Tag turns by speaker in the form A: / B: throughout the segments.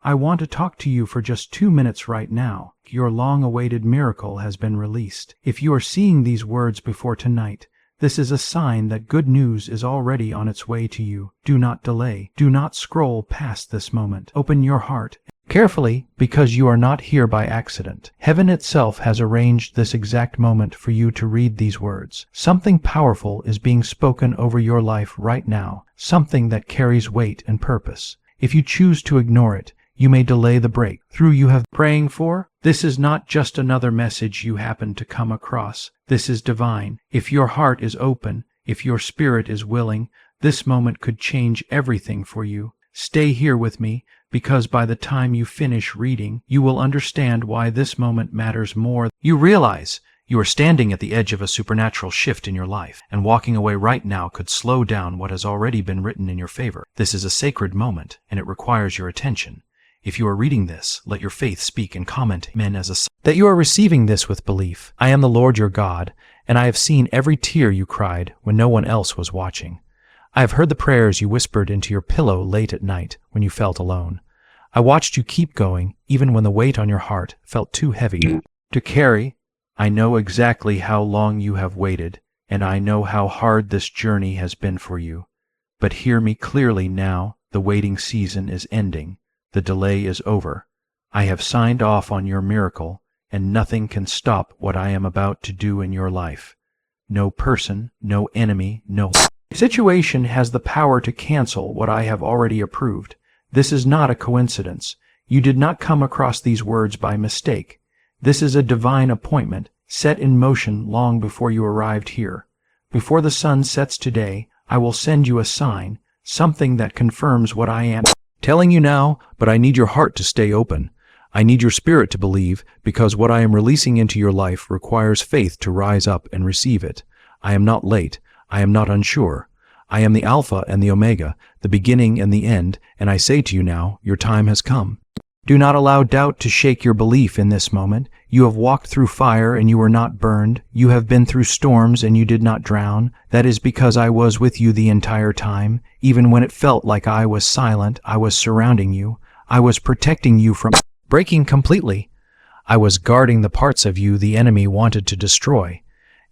A: I want to talk to you for just 2 minutes right now. Your long-awaited miracle has been released. If you are seeing these words before tonight, this is a sign that good news is already on its way to you. Do not delay. Do not scroll past this moment. Open your heart carefully, because you are not here by accident. Heaven itself has arranged this exact moment for you to read these words. Something powerful is being spoken over your life right now, something that carries weight and purpose. If you choose to ignore it, you may delay the breakthrough you have been praying for. This is not just another message you happen to come across. This is divine. If your heart is open, if your spirit is willing, this moment could change everything for you. Stay here with me, because by the time you finish reading, you will understand why this moment matters more. You realize you are standing at the edge of a supernatural shift in your life, and walking away right now could slow down what has already been written in your favor. This is a sacred moment, and it requires your attention. If you are reading this, let your faith speak and comment amen as a sign that you are receiving this with belief. I am the Lord your God, and I have seen every tear you cried when no one else was watching. I have heard the prayers you whispered into your pillow late at night when you felt alone. I watched you keep going even when the weight on your heart felt too heavy to carry. I know exactly how long you have waited, and I know how hard this journey has been for you. But hear me clearly now. The waiting season is ending. The delay is over. I have signed off on your miracle, and nothing can stop what I am about to do in your life. No person, no enemy, no situation has the power to cancel what I have already approved. This is not a coincidence. You did not come across these words by mistake. This is a divine appointment, set in motion long before you arrived here. Before the sun sets today, I will send you a sign, something that confirms what I am telling you now, but I need your heart to stay open. I need your spirit to believe, because what I am releasing into your life requires faith to rise up and receive it. I am not late. I am not unsure. I am the Alpha and the Omega, the beginning and the end, and I say to you now, your time has come. Do not allow doubt to shake your belief in this moment. You have walked through fire and you were not burned. You have been through storms and you did not drown. That is because I was with you the entire time. Even when it felt like I was silent, I was surrounding you. I was protecting you from breaking completely. I was guarding the parts of you the enemy wanted to destroy.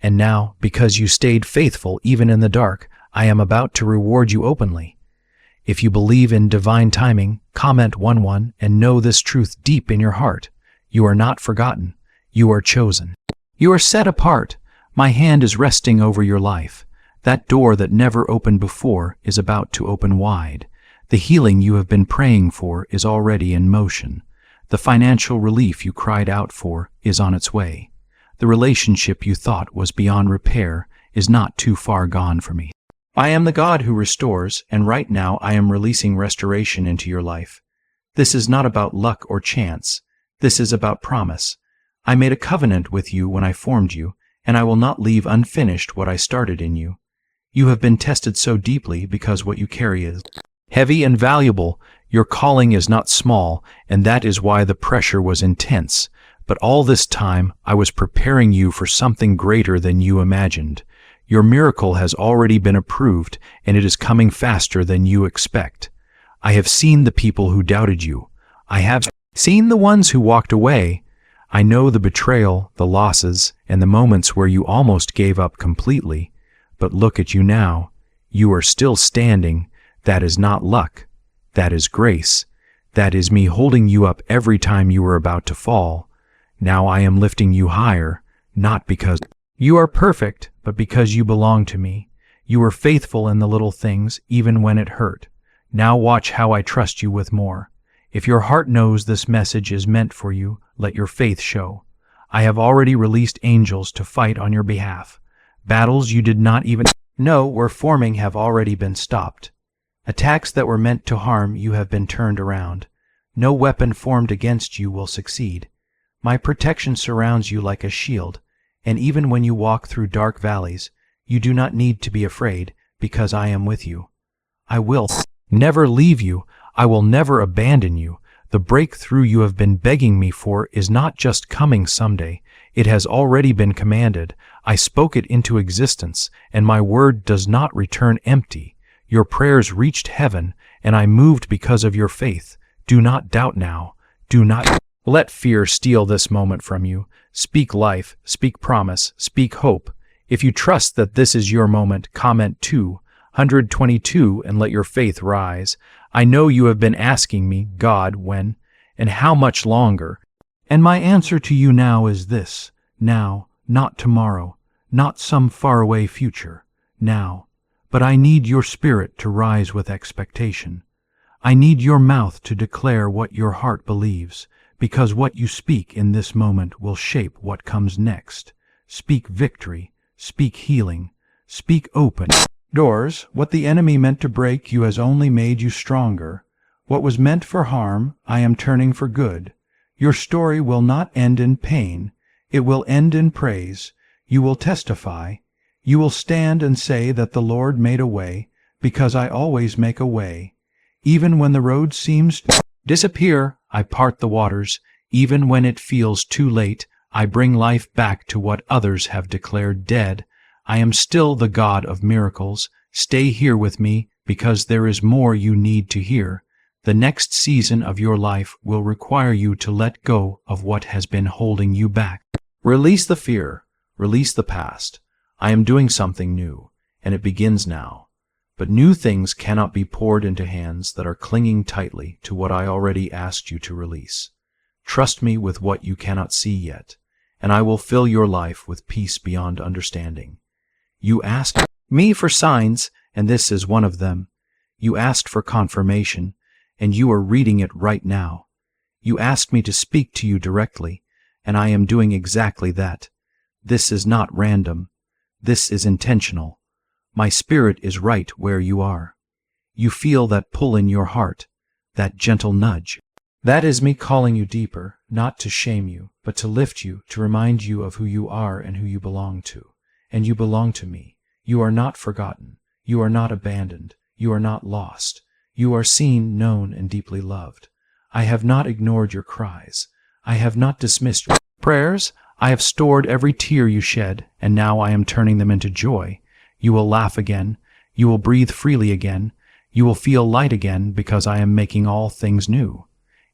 A: And now, because you stayed faithful even in the dark, I am about to reward you openly. If you believe in divine timing, comment 11 and know this truth deep in your heart. You are not forgotten. You are chosen. You are set apart. My hand is resting over your life. That door that never opened before is about to open wide. The healing you have been praying for is already in motion. The financial relief you cried out for is on its way. The relationship you thought was beyond repair is not too far gone for me. I am the God who restores, and right now I am releasing restoration into your life. This is not about luck or chance. This is about promise. I made a covenant with you when I formed you, and I will not leave unfinished what I started in you. You have been tested so deeply because what you carry is heavy and valuable. Your calling is not small, and that is why the pressure was intense. But all this time, I was preparing you for something greater than you imagined. Your miracle has already been approved, and it is coming faster than you expect. I have seen the people who doubted you. I have seen the ones who walked away. I know the betrayal, the losses, and the moments where you almost gave up completely. But look at you now. You are still standing. That is not luck. That is grace. That is me holding you up every time you were about to fall. Now I am lifting you higher, not because you are perfect, but because you belong to me. You were faithful in the little things, even when it hurt. Now watch how I trust you with more. If your heart knows this message is meant for you, let your faith show. I have already released angels to fight on your behalf. Battles you did not even know were forming have already been stopped. Attacks that were meant to harm you have been turned around. No weapon formed against you will succeed. My protection surrounds you like a shield, and even when you walk through dark valleys, you do not need to be afraid, because I am with you. I will never leave you. I will never abandon you. The breakthrough you have been begging me for is not just coming someday. It has already been commanded. I spoke it into existence, and my word does not return empty. Your prayers reached heaven, and I moved because of your faith. Do not doubt now. Do not let fear steal this moment from you. Speak life, speak promise, speak hope. If you trust that this is your moment, comment 222 and let your faith rise. I know you have been asking me, God, when and how much longer? And my answer to you now is this: now, not tomorrow, not some faraway future, now. But I need your spirit to rise with expectation. I need your mouth to declare what your heart believes, because what you speak in this moment will shape what comes next. Speak victory, speak healing, speak open doors. What the enemy meant to break you has only made you stronger. What was meant for harm, I am turning for good. Your story will not end in pain. It will end in praise. You will testify. You will stand and say that the Lord made a way, because I always make a way. Even when the road seems to disappear, I part the waters. Even when it feels too late, I bring life back to what others have declared dead. I am still the God of miracles. Stay here with me, because there is more you need to hear. The next season of your life will require you to let go of what has been holding you back. Release the fear. Release the past. I am doing something new, and it begins now. But new things cannot be poured into hands that are clinging tightly to what I already asked you to release. Trust me with what you cannot see yet, and I will fill your life with peace beyond understanding. You asked me for signs, and this is one of them. You asked for confirmation, and you are reading it right now. You asked me to speak to you directly, and I am doing exactly that. This is not random. This is intentional. My spirit is right where you are. You feel that pull in your heart, that gentle nudge. That is me calling you deeper, not to shame you, but to lift you, to remind you of who you are and who you belong to. And you belong to me. You are not forgotten. You are not abandoned. You are not lost. You are seen, known, and deeply loved. I have not ignored your cries. I have not dismissed your prayers. I have stored every tear you shed, and now I am turning them into joy. You will laugh again. You will breathe freely again. You will feel light again, because I am making all things new.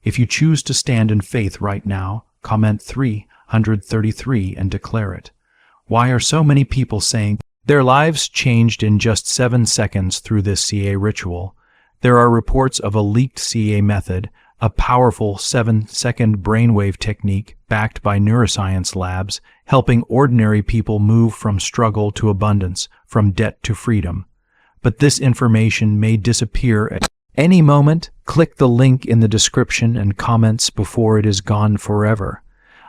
A: If you choose to stand in faith right now, comment 333 and declare it. Why are so many people saying their lives changed in just 7 seconds through this CA ritual? There are reports of a leaked CA method, a powerful 7-second brainwave technique backed by neuroscience labs, helping ordinary people move from struggle to abundance, from debt to freedom. But this information may disappear at any moment. Click the link in the description and comments before it is gone forever.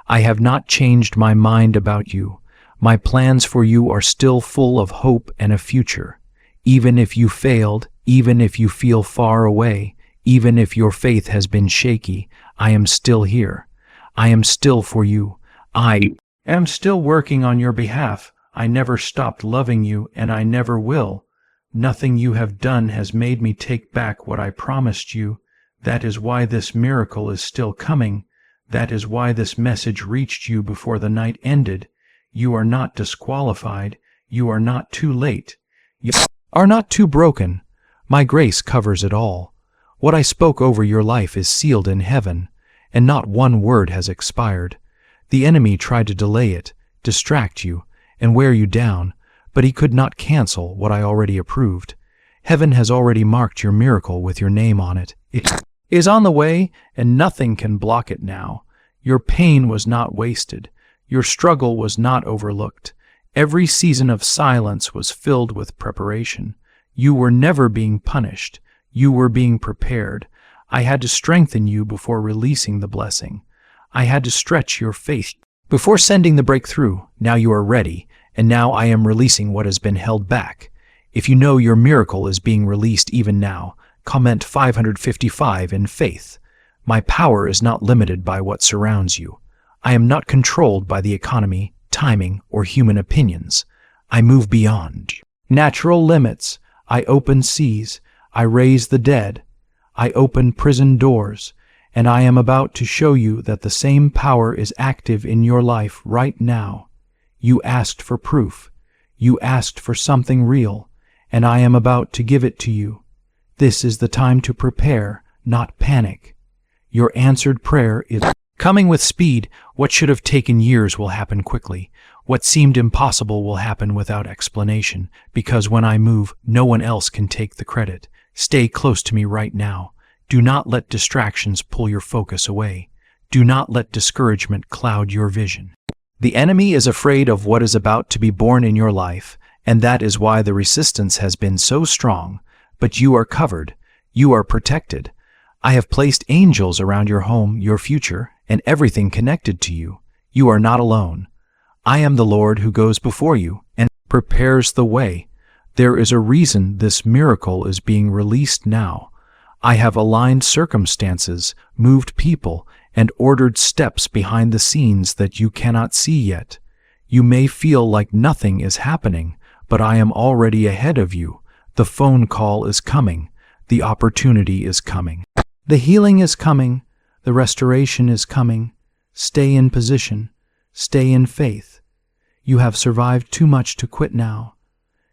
A: I have not changed my mind about you. My plans for you are still full of hope and a future. Even if you failed, even if you feel far away, even if your faith has been shaky, I am still here. I am still for you. I am still working on your behalf. I never stopped loving you, and I never will. Nothing you have done has made me take back what I promised you. That is why this miracle is still coming. That is why this message reached you before the night ended. You are not disqualified. You are not too late. You are not too broken. My grace covers it all. What I spoke over your life is sealed in heaven, and not one word has expired. The enemy tried to delay it, distract you, and wear you down, but he could not cancel what I already approved. Heaven has already marked your miracle with your name on it. It is on the way, and nothing can block it now. Your pain was not wasted. Your struggle was not overlooked. Every season of silence was filled with preparation. You were never being punished. You were being prepared. I had to strengthen you before releasing the blessing. I had to stretch your faith before sending the breakthrough. Now you are ready, and now I am releasing what has been held back. If you know your miracle is being released even now, comment 555 in faith. My power is not limited by what surrounds you. I am not controlled by the economy, timing, or human opinions. I move beyond natural limits. I open seas. I raise the dead. I open prison doors. And I am about to show you that the same power is active in your life right now. You asked for proof. You asked for something real, and I am about to give it to you. This is the time to prepare, not panic. Your answered prayer is coming with speed. What should have taken years will happen quickly. What seemed impossible will happen without explanation, because when I move, no one else can take the credit. Stay close to me right now. Do not let distractions pull your focus away. Do not let discouragement cloud your vision. The enemy is afraid of what is about to be born in your life, and that is why the resistance has been so strong. But you are covered. You are protected. I have placed angels around your home, your future, and everything connected to you. You are not alone. I am the Lord who goes before you and prepares the way. There is a reason this miracle is being released now. I have aligned circumstances, moved people, and ordered steps behind the scenes that you cannot see yet. You may feel like nothing is happening, but I am already ahead of you. The phone call is coming. The opportunity is coming. The healing is coming. The restoration is coming. Stay in position. Stay in faith. You have survived too much to quit now.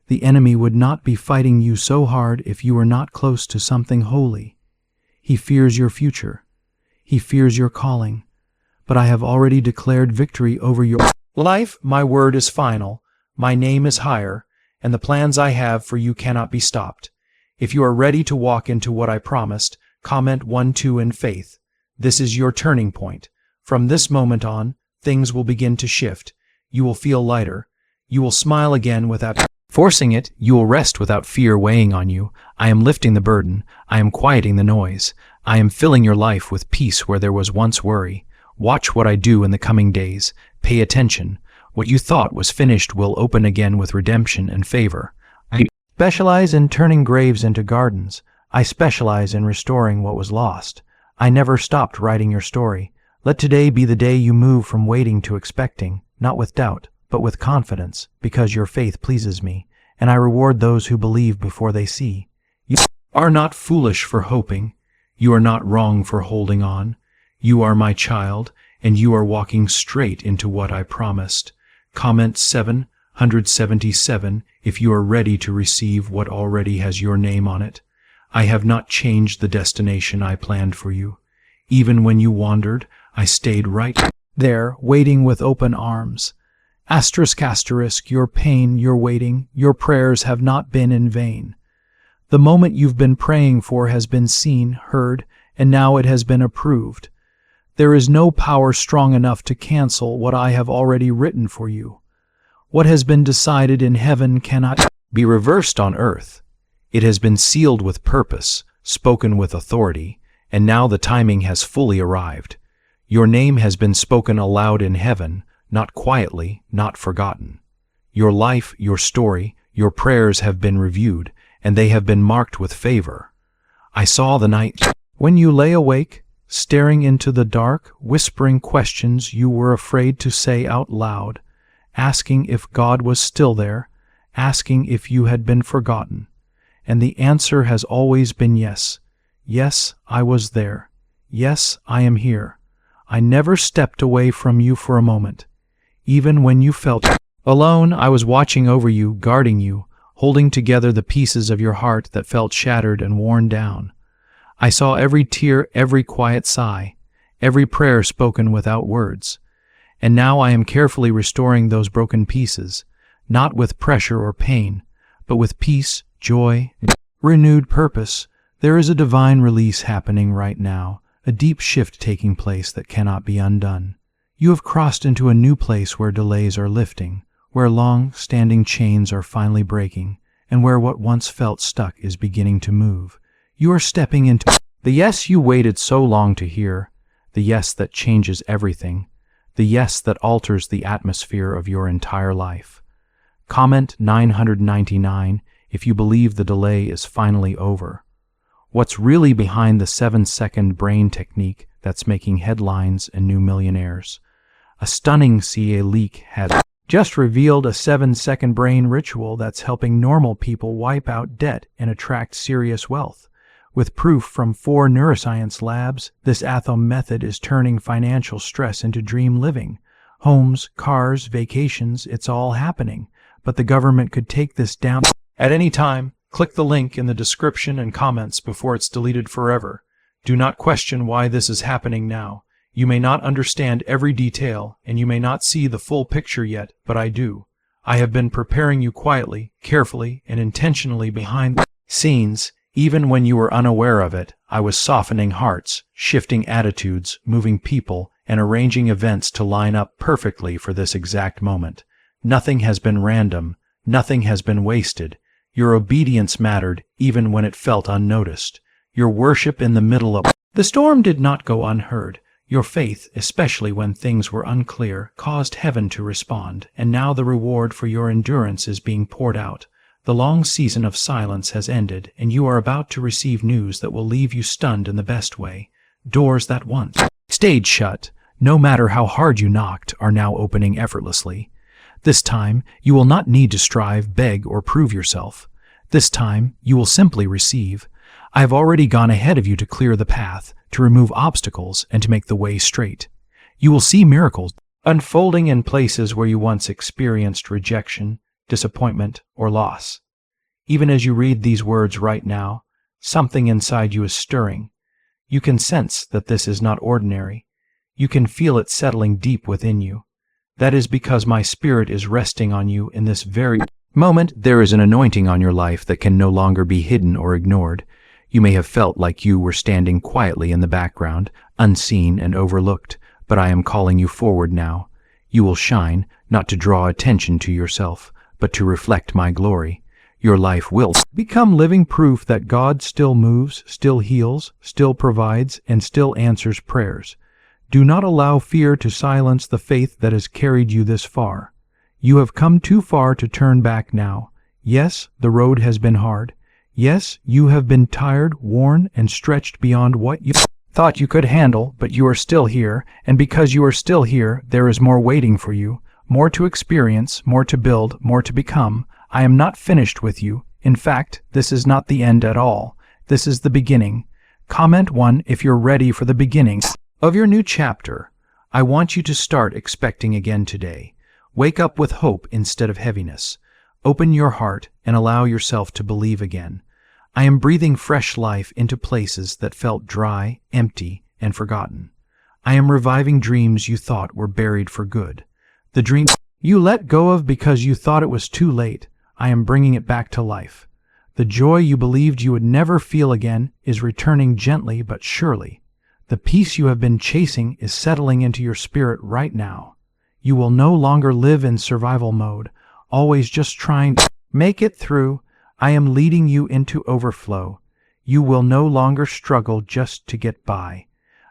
A: The enemy would not be fighting you so hard if you were not close to something holy. He fears your future. He fears your calling. But I have already declared victory over your life. My word is final. My name is higher, and the plans I have for you cannot be stopped. If you are ready to walk into what I promised, comment 1-2 in faith. This is your turning point. From this moment on, things will begin to shift. You will feel lighter. You will smile again without forcing it. You will rest without fear weighing on you. I am lifting the burden. I am quieting the noise. I am filling your life with peace where there was once worry. Watch what I do in the coming days. Pay attention. What you thought was finished will open again with redemption and favor. I specialize in turning graves into gardens. I specialize in restoring what was lost. I never stopped writing your story. Let today be the day you move from waiting to expecting, not with doubt, but with confidence, because your faith pleases me, and I reward those who believe before they see. You are not foolish for hoping. You are not wrong for holding on. You are my child, and you are walking straight into what I promised. Comment 777 if you are ready to receive what already has your name on it. I have not changed the destination I planned for you. Even when you wandered, I stayed right there, waiting with open arms. Asterisk, asterisk, your pain, your waiting, your prayers have not been in vain. The moment you've been praying for has been seen, heard, and now it has been approved. There is no power strong enough to cancel what I have already written for you. What has been decided in heaven cannot be reversed on earth. It has been sealed with purpose, spoken with authority, and now the timing has fully arrived. Your name has been spoken aloud in heaven, not quietly, not forgotten. Your life, your story, your prayers have been reviewed, and they have been marked with favor. I saw the night when you lay awake, staring into the dark, whispering questions you were afraid to say out loud, asking if God was still there, asking if you had been forgotten. And the answer has always been yes. Yes, I was there. Yes, I am here. I never stepped away from you for a moment. Even when you felt alone, I was watching over you, guarding you, holding together the pieces of your heart that felt shattered and worn down. I saw every tear, every quiet sigh, every prayer spoken without words. And now I am carefully restoring those broken pieces, not with pressure or pain, but with peace, joy, renewed purpose. There is a divine release happening right now, a deep shift taking place that cannot be undone. You have crossed into a new place where delays are lifting, where long-standing chains are finally breaking, and where what once felt stuck is beginning to move. You are stepping into the yes you waited so long to hear, the yes that changes everything, the yes that alters the atmosphere of your entire life. Comment 999 if you believe the delay is finally over. What's really behind the 7-second brain technique that's making headlines and new millionaires? A stunning CA leak has just revealed a 7-second brain ritual that's helping normal people wipe out debt and attract serious wealth. With proof from 4 neuroscience labs, this Athom method is turning financial stress into dream living. Homes, cars, vacations, it's all happening. But the government could take this down at any time. Click the link in the description and comments before it's deleted forever. Do not question why this is happening now. You may not understand every detail, and you may not see the full picture yet, but I do. I have been preparing you quietly, carefully, and intentionally behind the scenes. Even when you were unaware of it, I was softening hearts, shifting attitudes, moving people, and arranging events to line up perfectly for this exact moment. Nothing has been random. Nothing has been wasted. Your obedience mattered even when it felt unnoticed. Your worship in the middle of the storm did not go unheard. Your faith, especially when things were unclear, caused heaven to respond, and now the reward for your endurance is being poured out. The long season of silence has ended, and you are about to receive news that will leave you stunned in the best way. Doors that once stayed shut, no matter how hard you knocked, are now opening effortlessly. This time, you will not need to strive, beg, or prove yourself. This time, you will simply receive. I have already gone ahead of you to clear the path, to remove obstacles, and to make the way straight. You will see miracles unfolding in places where you once experienced rejection, disappointment, or loss. Even as you read these words right now, something inside you is stirring. You can sense that this is not ordinary. You can feel it settling deep within you. That is because my Spirit is resting on you in this very moment. There is an anointing on your life that can no longer be hidden or ignored. You may have felt like you were standing quietly in the background, unseen and overlooked, but I am calling you forward now. You will shine, not to draw attention to yourself, but to reflect my glory. Your life will become living proof that God still moves, still heals, still provides, and still answers prayers. Do not allow fear to silence the faith that has carried you this far. You have come too far to turn back now. Yes, the road has been hard. Yes, you have been tired, worn, and stretched beyond what you thought you could handle, but you are still here, and because you are still here, there is more waiting for you, more to experience, more to build, more to become. I am not finished with you. In fact, this is not the end at all. This is the beginning. Comment 1 if you're ready for the beginning of your new chapter. I want you to start expecting again today. Wake up with hope instead of heaviness. Open your heart and allow yourself to believe again. I am breathing fresh life into places that felt dry, empty, and forgotten. I am reviving dreams you thought were buried for good. The dreams you let go of because you thought it was too late, I am bringing it back to life. The joy you believed you would never feel again is returning gently but surely. The peace you have been chasing is settling into your spirit right now. You will no longer live in survival mode, always just trying to make it through. I am leading you into overflow. You will no longer struggle just to get by.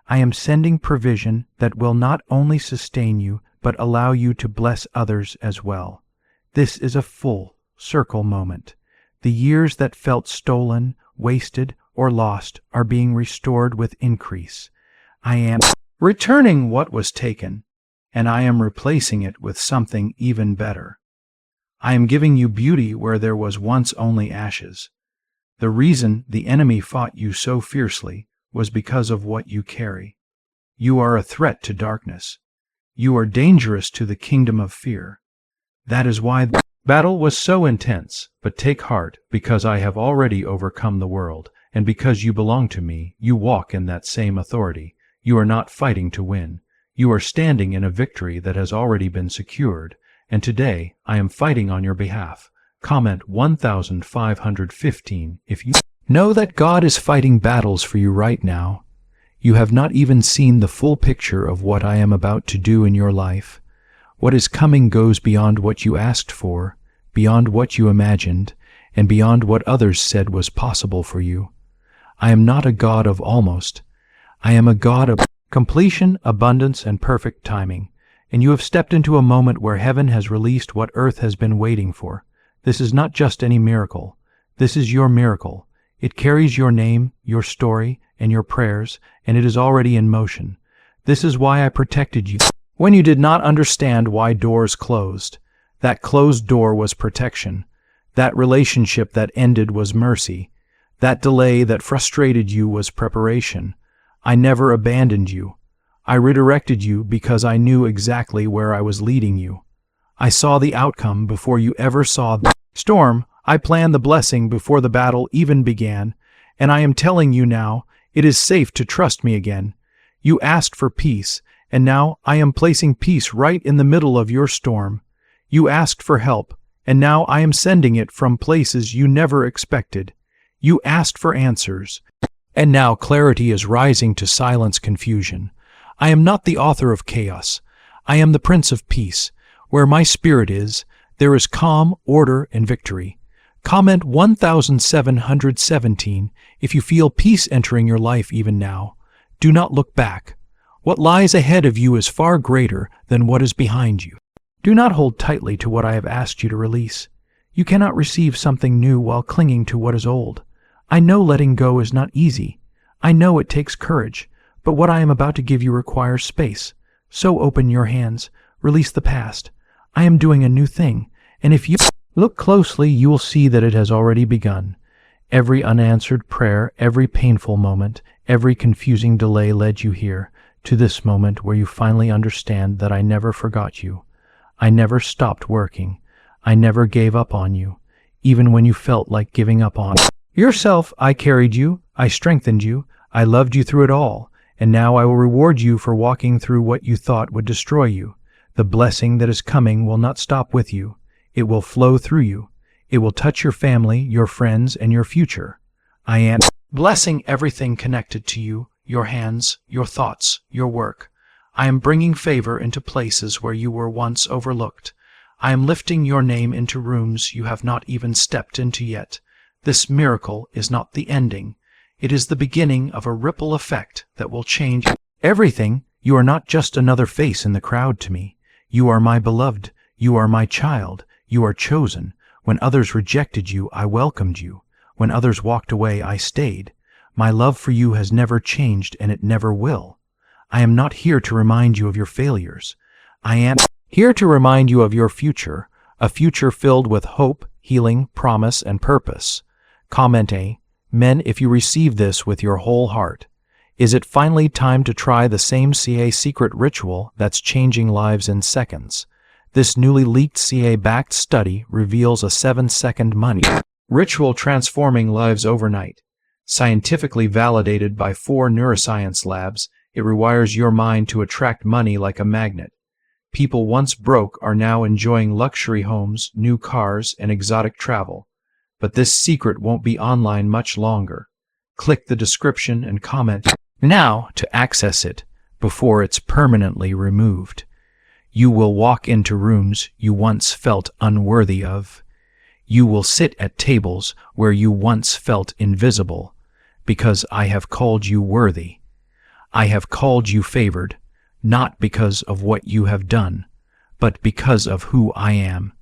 A: I am sending provision that will not only sustain you, but allow you to bless others as well. This is a full circle moment. The years that felt stolen, wasted, or lost are being restored with increase. I am returning what was taken, and I am replacing it with something even better. I am giving you beauty where there was once only ashes. The reason the enemy fought you so fiercely was because of what you carry. You are a threat to darkness. You are dangerous to the kingdom of fear. That is why the battle was so intense. But take heart, because I have already overcome the world, and because you belong to me, you walk in that same authority. You are not fighting to win. You are standing in a victory that has already been secured. And today, I am fighting on your behalf. Comment 1515 if you know that God is fighting battles for you right now. You have not even seen the full picture of what I am about to do in your life. What is coming goes beyond what you asked for, beyond what you imagined, and beyond what others said was possible for you. I am not a God of almost. I am a God of completion, abundance, and perfect timing. And you have stepped into a moment where heaven has released what earth has been waiting for. This is not just any miracle. This is your miracle. It carries your name, your story, and your prayers, and it is already in motion. This is why I protected you when you did not understand why doors closed. That closed door was protection. That relationship that ended was mercy. That delay that frustrated you was preparation. I never abandoned you. I redirected you because I knew exactly where I was leading you. I saw the outcome before you ever saw the storm. I planned the blessing before the battle even began, and I am telling you now, It is safe to trust me again. You asked for peace, and now I am placing peace right in the middle of your storm. You asked for help, and now I am sending it from places you never expected. You asked for answers, and now clarity is rising to silence confusion. I am not the author of chaos. I am the Prince of Peace. Where my spirit is, there is calm, order, and victory. Comment 1717 if you feel peace entering your life even now. Do not look back. What lies ahead of you is far greater than what is behind you. Do not hold tightly to what I have asked you to release. You cannot receive something new while clinging to what is old. I know letting go is not easy. I know it takes courage, but what I am about to give you requires space. So open your hands, release the past. I am doing a new thing, and if you look closely, you will see that it has already begun. Every unanswered prayer, every painful moment, every confusing delay led you here, to this moment where you finally understand that I never forgot you. I never stopped working. I never gave up on you, even when you felt like giving up on yourself. I carried you, I strengthened you, I loved you through it all, and now I will reward you for walking through what you thought would destroy you. The blessing that is coming will not stop with you. It will flow through you. It will touch your family, your friends, and your future. I am blessing everything connected to you, your hands, your thoughts, your work. I am bringing favor into places where you were once overlooked. I am lifting your name into rooms you have not even stepped into yet. This miracle is not the ending. It is the beginning of a ripple effect that will change everything. You are not just another face in the crowd to me. You are my beloved. You are my child. You are chosen. When others rejected you, I welcomed you. When others walked away, I stayed. My love for you has never changed, and it never will. I am not here to remind you of your failures. I am here to remind you of your future, a future filled with hope, healing, promise, and purpose. Comment A. Men, if you receive this with your whole heart, is it finally time to try the same CA secret ritual that's changing lives in seconds? This newly leaked CA-backed study reveals a 7-second money ritual transforming lives overnight. Scientifically validated by 4 neuroscience labs, it rewires your mind to attract money like a magnet. People once broke are now enjoying luxury homes, new cars, and exotic travel. But this secret won't be online much longer. Click the description and comment now to access it before it's permanently removed. You will walk into rooms you once felt unworthy of. You will sit at tables where you once felt invisible, because I have called you worthy. I have called you favored, not because of what you have done, but because of who I am,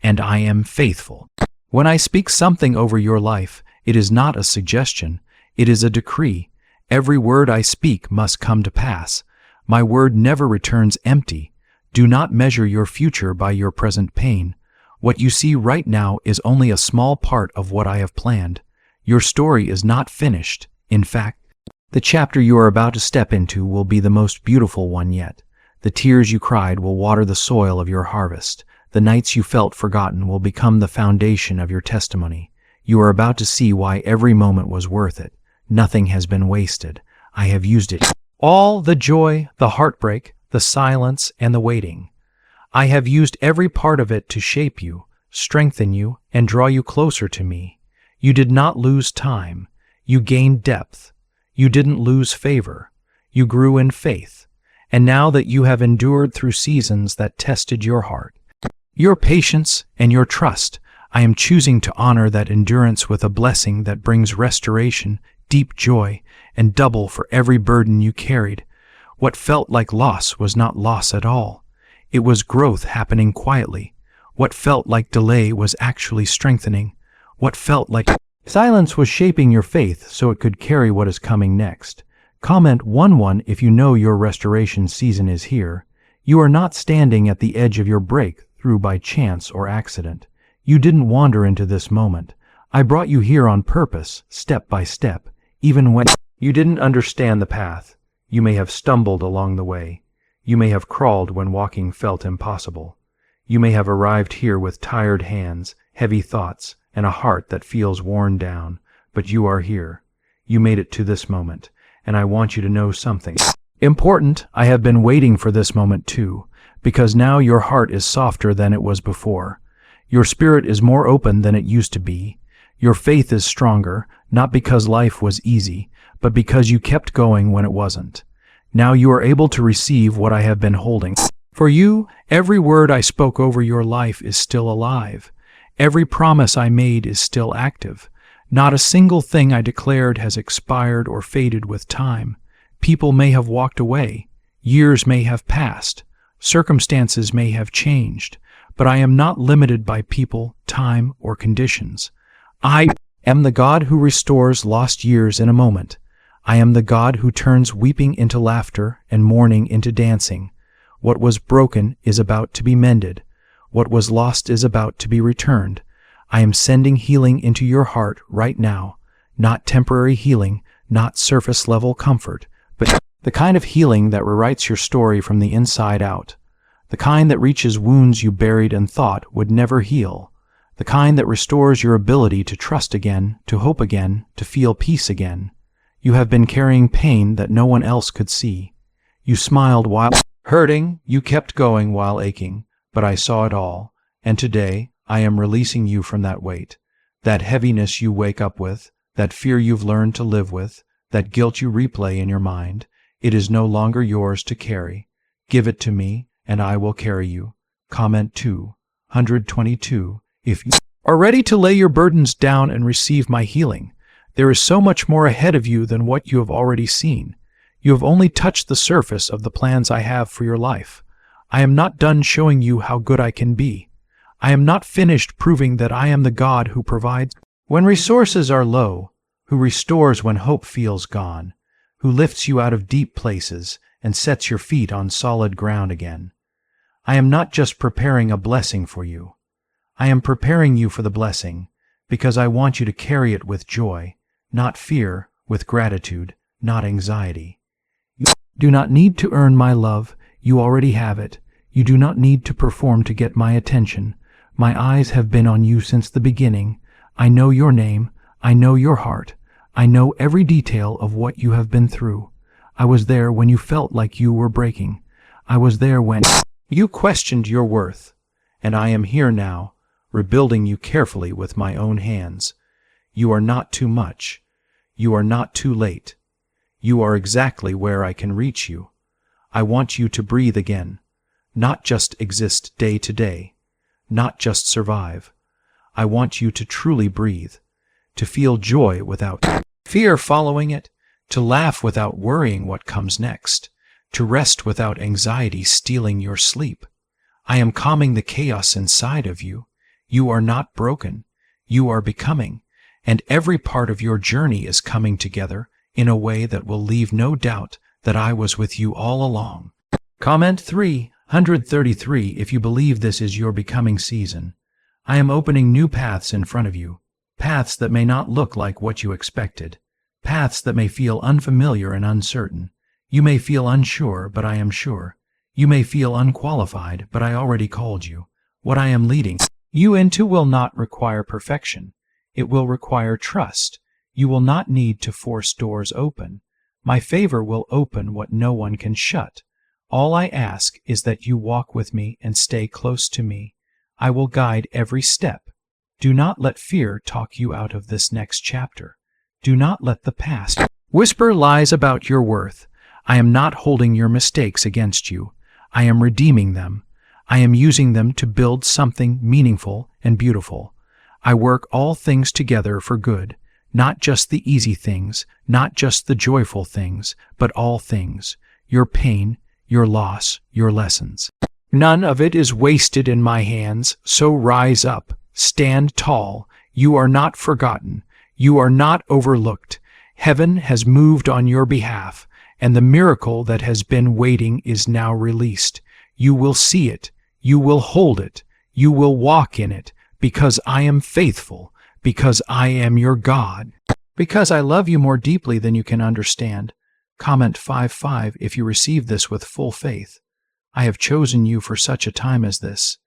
A: and I am faithful. When I speak something over your life, it is not a suggestion, it is a decree. Every word I speak must come to pass. My word never returns empty. Do not measure your future by your present pain. What you see right now is only a small part of what I have planned. Your story is not finished. In fact, the chapter you are about to step into will be the most beautiful one yet. The tears you cried will water the soil of your harvest. The nights you felt forgotten will become the foundation of your testimony. You are about to see why every moment was worth it. Nothing has been wasted. I have used it. All the joy, the heartbreak, the silence, and the waiting. I have used every part of it to shape you, strengthen you, and draw you closer to me. You did not lose time. You gained depth. You didn't lose favor. You grew in faith. And now that you have endured through seasons that tested your heart, your patience, and your trust, I am choosing to honor that endurance with a blessing that brings restoration, deep joy, and double for every burden you carried. What felt like loss was not loss at all. It was growth happening quietly. What felt like delay was actually strengthening. What felt like silence was shaping your faith so it could carry what is coming next. Comment 11 if you know your restoration season is here. You are not standing at the edge of your breakthrough by chance or accident. You didn't wander into this moment. I brought you here on purpose, step by step, even when you didn't understand the path. You may have stumbled along the way. You may have crawled when walking felt impossible. You may have arrived here with tired hands, heavy thoughts, and a heart that feels worn down, but you are here. You made it to this moment, and I want you to know something important. I have been waiting for this moment too, because now your heart is softer than it was before. Your spirit is more open than it used to be. Your faith is stronger, not because life was easy, but because you kept going when it wasn't. Now you are able to receive what I have been holding. For you, every word I spoke over your life is still alive. Every promise I made is still active. Not a single thing I declared has expired or faded with time. People may have walked away. Years may have passed. Circumstances may have changed. But I am not limited by people, time, or conditions. I am the God who restores lost years in a moment. I am the God who turns weeping into laughter and mourning into dancing. What was broken is about to be mended. What was lost is about to be returned. I am sending healing into your heart right now. Not temporary healing, not surface-level comfort, but the kind of healing that rewrites your story from the inside out. The kind that reaches wounds you buried and thought would never heal. The kind that restores your ability to trust again, to hope again, to feel peace again. You have been carrying pain that no one else could see. You smiled while hurting, you kept going while aching, but I saw it all, and today I am releasing you from that weight, that heaviness you wake up with, that fear you've learned to live with, that guilt you replay in your mind. It is no longer yours to carry. Give it to me, and I will carry you. Comment 222. If you are ready to lay your burdens down and receive my healing, there is so much more ahead of you than what you have already seen. You have only touched the surface of the plans I have for your life. I am not done showing you how good I can be. I am not finished proving that I am the God who provides when resources are low, who restores when hope feels gone, who lifts you out of deep places and sets your feet on solid ground again. I am not just preparing a blessing for you. I am preparing you for the blessing, because I want you to carry it with joy, not fear, with gratitude, not anxiety. You do not need to earn my love. You already have it. You do not need to perform to get my attention. My eyes have been on you since the beginning. I know your name. I know your heart. I know every detail of what you have been through. I was there when you felt like you were breaking. I was there when you questioned your worth. And I am here now, rebuilding you carefully with my own hands. You are not too much. You are not too late. You are exactly where I can reach you. I want you to breathe again, not just exist day to day, not just survive. I want you to truly breathe, to feel joy without fear following it, to laugh without worrying what comes next, to rest without anxiety stealing your sleep. I am calming the chaos inside of you. You are not broken. You are becoming, and every part of your journey is coming together in a way that will leave no doubt that I was with you all along. Comment 333 if you believe this is your becoming season. I am opening new paths in front of you, paths that may not look like what you expected, paths that may feel unfamiliar and uncertain. You may feel unsure, but I am sure. You may feel unqualified, but I already called you. What I am leading you into will not require perfection. It will require trust. You will not need to force doors open. My favor will open what no one can shut. All I ask is that you walk with me and stay close to me. I will guide every step. Do not let fear talk you out of this next chapter. Do not let the past whisper lies about your worth. I am not holding your mistakes against you. I am redeeming them. I am using them to build something meaningful and beautiful. I work all things together for good, not just the easy things, not just the joyful things, but all things. Your pain, your loss, your lessons. None of it is wasted in my hands, so rise up, stand tall. You are not forgotten. You are not overlooked. Heaven has moved on your behalf, and the miracle that has been waiting is now released. You will see it. You will hold it. You will walk in it, because I am faithful, because I am your God, because I love you more deeply than you can understand. Comment 55 if you receive this with full faith. I have chosen you for such a time as this.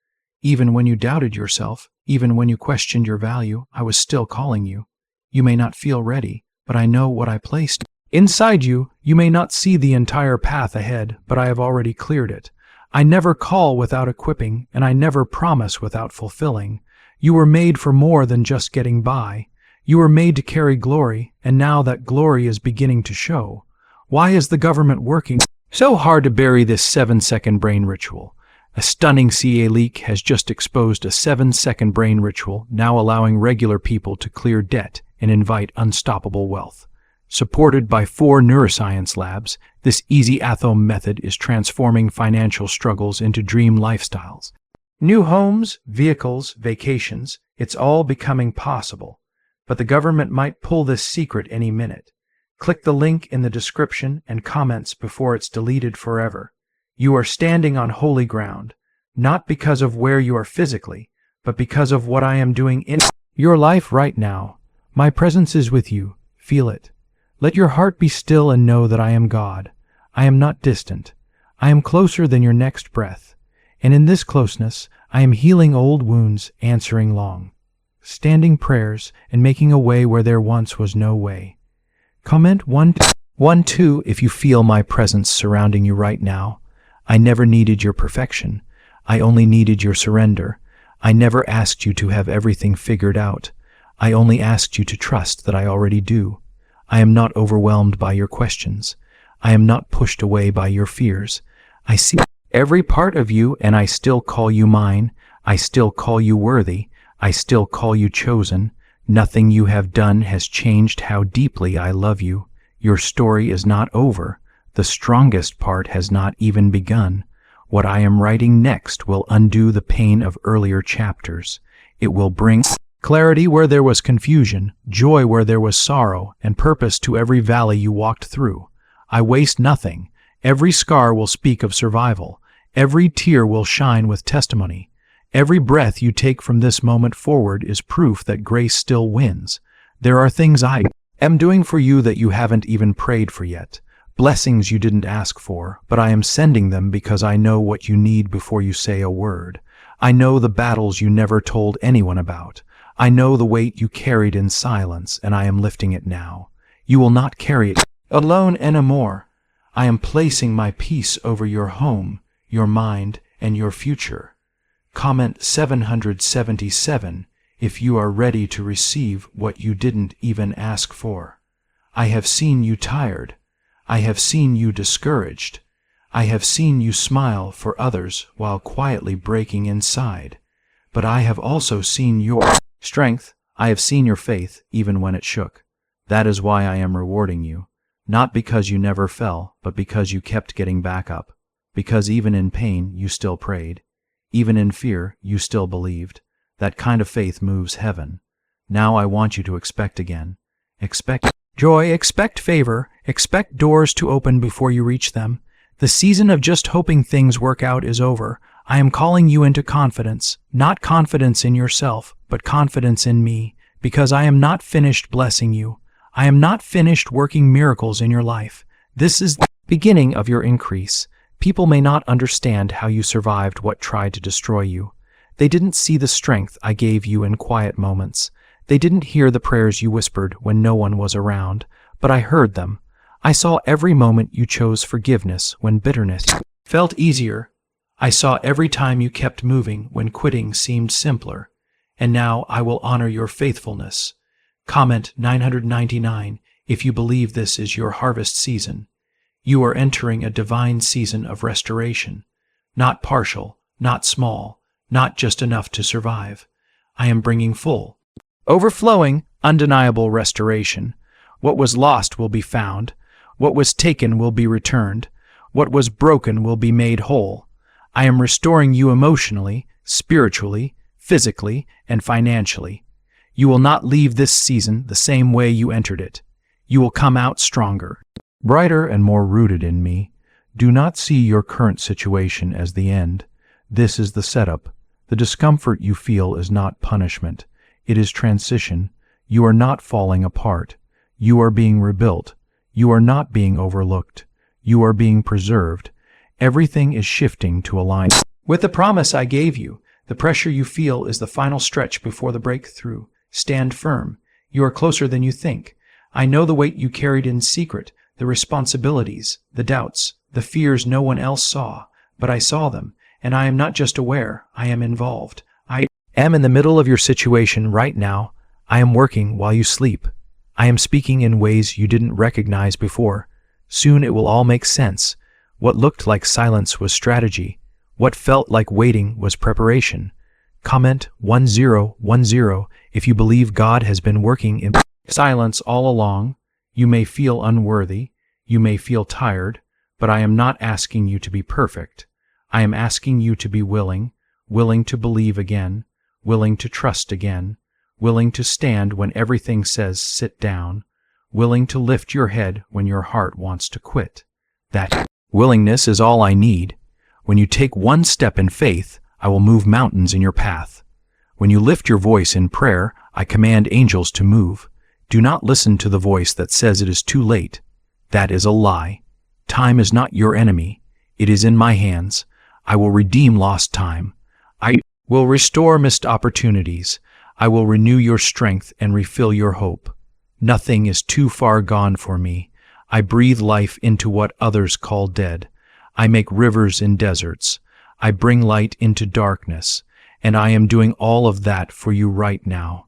A: Even when you doubted yourself, even when you questioned your value, I was still calling you. You may not feel ready, but I know what I placed Inside you, you may not see the entire path ahead, but I have already cleared it. I never call without equipping, and I never promise without fulfilling. You were made for more than just getting by. You were made to carry glory, and now that glory is beginning to show. Why is the government working so hard to bury this 7-second brain ritual? A stunning CA leak has just exposed a 7-second brain ritual, now allowing regular people to clear debt and invite unstoppable wealth. Supported by 4 neuroscience labs, this easy Athome method is transforming financial struggles into dream lifestyles. New homes, vehicles, vacations, it's all becoming possible. But the government might pull this secret any minute. Click the link in the description and comments before it's deleted forever. You are standing on holy ground, not because of where you are physically, but because of what I am doing in your life right now. My presence is with you. Feel it. Let your heart be still and know that I am God. I am not distant. I am closer than your next breath. And in this closeness, I am healing old wounds, answering standing prayers, and making a way where there once was no way. Comment 1-2 if you feel my presence surrounding you right now. I never needed your perfection. I only needed your surrender. I never asked you to have everything figured out. I only asked you to trust that I already do. I am not overwhelmed by your questions. I am not pushed away by your fears. I see every part of you, and I still call you mine. I still call you worthy. I still call you chosen. Nothing you have done has changed how deeply I love you. Your story is not over. The strongest part has not even begun. What I am writing next will undo the pain of earlier chapters. It will bring clarity where there was confusion, joy where there was sorrow, and purpose to every valley you walked through. I waste nothing. Every scar will speak of survival. Every tear will shine with testimony. Every breath you take from this moment forward is proof that grace still wins. There are things I am doing for you that you haven't even prayed for yet. Blessings you didn't ask for, but I am sending them because I know what you need before you say a word. I know the battles you never told anyone about. I know the weight you carried in silence, and I am lifting it now. You will not carry it alone anymore. I am placing my peace over your home, your mind, and your future. Comment 777 if you are ready to receive what you didn't even ask for. I have seen you tired. I have seen you discouraged. I have seen you smile for others while quietly breaking inside. But I have also seen your strength. I have seen your faith even when it shook. That is why I am rewarding you. Not because you never fell, but because you kept getting back up. Because even in pain, you still prayed. Even in fear, you still believed. That kind of faith moves heaven. Now I want you to expect again. Expect joy, expect favor, expect doors to open before you reach them. The season of just hoping things work out is over. I am calling you into confidence, not confidence in yourself, but confidence in me, because I am not finished blessing you. I am not finished working miracles in your life. This is the beginning of your increase. People may not understand how you survived what tried to destroy you. They didn't see the strength I gave you in quiet moments. They didn't hear the prayers you whispered when no one was around, but I heard them. I saw every moment you chose forgiveness when bitterness felt easier. I saw every time you kept moving when quitting seemed simpler. And now I will honor your faithfulness. Comment 999 if you believe this is your harvest season. You are entering a divine season of restoration. Not partial, not small, not just enough to survive. I am bringing full, overflowing, undeniable restoration. What was lost will be found. What was taken will be returned. What was broken will be made whole. I am restoring you emotionally, spiritually, physically, and financially. You will not leave this season the same way you entered it. You will come out stronger, brighter, and more rooted in me. Do not see your current situation as the end. This is the setup. The discomfort you feel is not punishment. It is transition. You are not falling apart. You are being rebuilt. You are not being overlooked. You are being preserved. Everything is shifting to align with the promise I gave you. The pressure you feel is the final stretch before the breakthrough. Stand firm. You are closer than you think. I know the weight you carried in secret, the responsibilities, the doubts, the fears no one else saw, but I saw them, and I am not just aware, I am involved. I am in the middle of your situation right now. I am working while you sleep. I am speaking in ways you didn't recognize before. Soon it will all make sense. What looked like silence was strategy. What felt like waiting was preparation. Comment 1010 if you believe God has been working in silence all along. You may feel unworthy. You may feel tired, but I am not asking you to be perfect. I am asking you to be willing to believe again, willing to trust again, willing to stand when everything says sit down, willing to lift your head when your heart wants to quit. That willingness is all I need. When you take one step in faith, I will move mountains in your path. When you lift your voice in prayer, I command angels to move. Do not listen to the voice that says it is too late. That is a lie. Time is not your enemy. It is in my hands. I will redeem lost time. I will restore missed opportunities. I will renew your strength and refill your hope. Nothing is too far gone for me. I breathe life into what others call dead. I make rivers in deserts. I bring light into darkness. And I am doing all of that for you right now.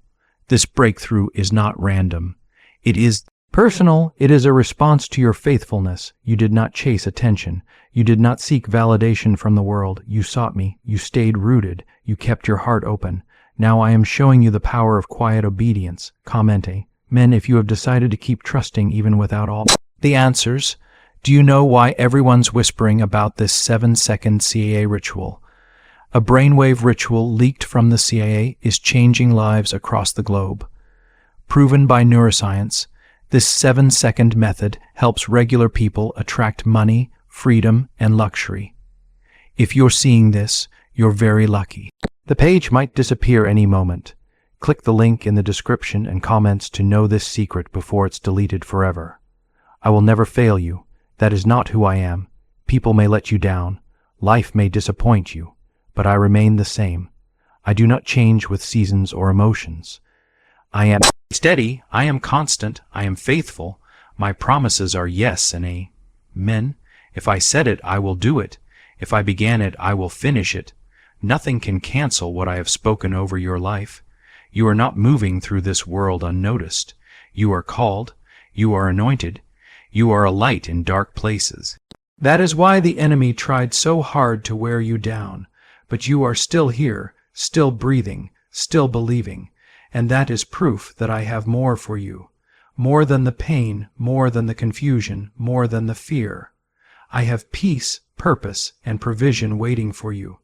A: This breakthrough is not random. It is personal. It is a response to your faithfulness. You did not chase attention. You did not seek validation from the world. You sought me. You stayed rooted. You kept your heart open. Now I am showing you the power of quiet obedience. Commente. Men, if you have decided to keep trusting even without all the answers, do you know why everyone's whispering about this 7-second CIA ritual? A brainwave ritual leaked from the CIA is changing lives across the globe. Proven by neuroscience, this 7-second method helps regular people attract money, freedom, and luxury. If you're seeing this, you're very lucky. The page might disappear any moment. Click the link in the description and comments to know this secret before it's deleted forever. I will never fail you. That is not who I am. People may let you down. Life may disappoint you, but I remain the same. I do not change with seasons or emotions. I am steady. I am constant. I am faithful. My promises are yes and amen. If I said it, I will do it. If I began it, I will finish it. Nothing can cancel what I have spoken over your life. You are not moving through this world unnoticed. You are called. You are anointed. You are a light in dark places. That is why the enemy tried so hard to wear you down. But you are still here, still breathing, still believing. And that is proof that I have more for you. More than the pain, more than the confusion, more than the fear. I have peace, purpose, and provision waiting for you.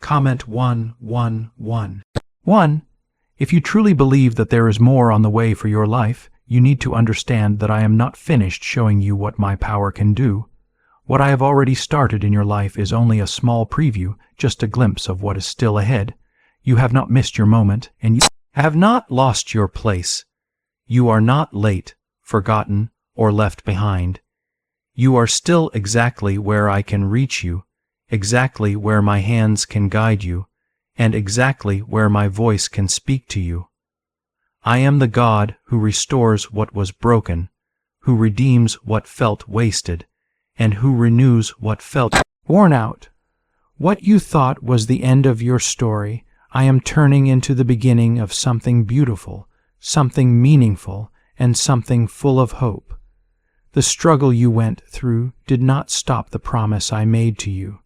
A: Comment 111. 1. If you truly believe that there is more on the way for your life, you need to understand that I am not finished showing you what my power can do. What I have already started in your life is only a small preview, just a glimpse of what is still ahead. You have not missed your moment, and you have not lost your place. You are not late, forgotten, or left behind. You are still exactly where I can reach you, exactly where my hands can guide you, and exactly where my voice can speak to you. I am the God who restores what was broken, who redeems what felt wasted, and who renews what felt worn out. What you thought was the end of your story, I am turning into the beginning of something beautiful, something meaningful, and something full of hope. The struggle you went through did not stop the promise I made to you.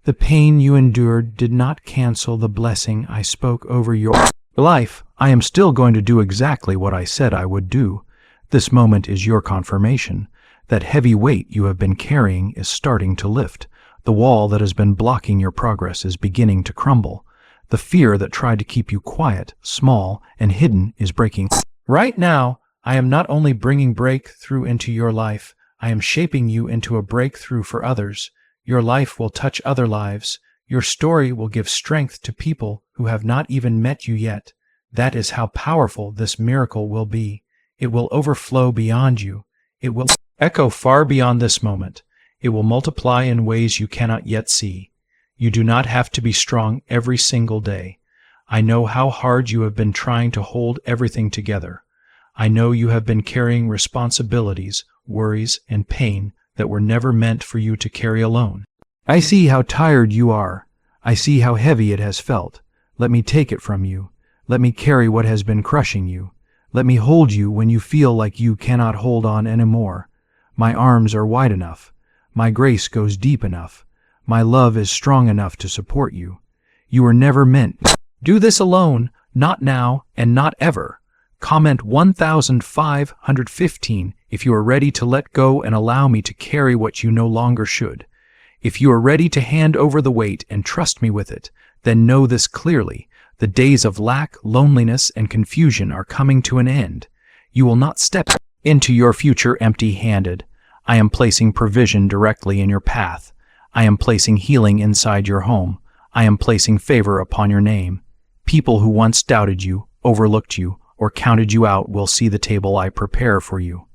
A: The pain you endured did not cancel the blessing I spoke over your life. I am still going to do exactly what I said I would do. This moment is your confirmation. That heavy weight you have been carrying is starting to lift. The wall that has been blocking your progress is beginning to crumble. The fear that tried to keep you quiet, small, and hidden is breaking. Right now, I am not only bringing breakthrough into your life, I am shaping you into a breakthrough for others. Your life will touch other lives. Your story will give strength to people who have not even met you yet. That is how powerful this miracle will be. It will overflow beyond you. It will echo far beyond this moment. It will multiply in ways you cannot yet see. You do not have to be strong every single day. I know how hard you have been trying to hold everything together. I know you have been carrying responsibilities, worries, and pain that were never meant for you to carry alone. I see how tired you are. I see how heavy it has felt. Let me take it from you. Let me carry what has been crushing you. Let me hold you when you feel like you cannot hold on anymore. My arms are wide enough. My grace goes deep enough. My love is strong enough to support you. You were never meant. Do this alone, not now and not ever. Comment 1515 if you are ready to let go and allow me to carry what you no longer should. If you are ready to hand over the weight and trust me with it, then know this clearly. The days of lack, loneliness, and confusion are coming to an end. You will not step into your future empty-handed. I am placing provision directly in your path. I am placing healing inside your home. I am placing favor upon your name. People who once doubted you, overlooked you, or counted you out will see the table I prepare for you.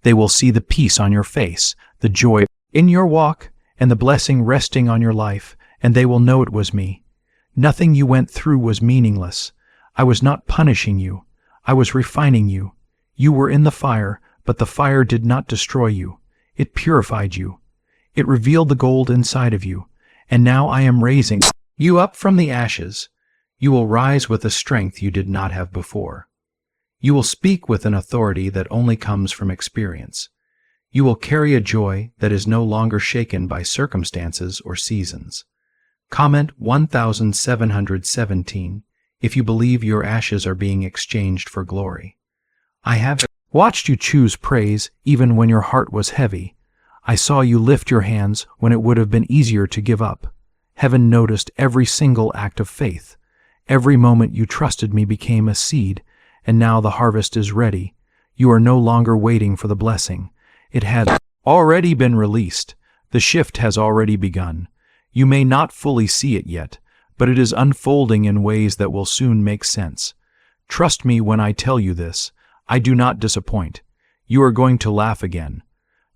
A: They will see the peace on your face, the joy in your walk, and the blessing resting on your life, and they will know it was me. Nothing you went through was meaningless. I was not punishing you. I was refining you. You were in the fire, but the fire did not destroy you. It purified you. It revealed the gold inside of you. And now I am raising you up from the ashes. You will rise with a strength you did not have before. You will speak with an authority that only comes from experience. You will carry a joy that is no longer shaken by circumstances or seasons. Comment 1717 if you believe your ashes are being exchanged for glory. I have watched you choose praise even when your heart was heavy. I saw you lift your hands when it would have been easier to give up. Heaven noticed every single act of faith. Every moment you trusted me became a seed, and now the harvest is ready. You are no longer waiting for the blessing. It had already been released. The shift has already begun. You may not fully see it yet, but it is unfolding in ways that will soon make sense. Trust me when I tell you this. I do not disappoint. You are going to laugh again.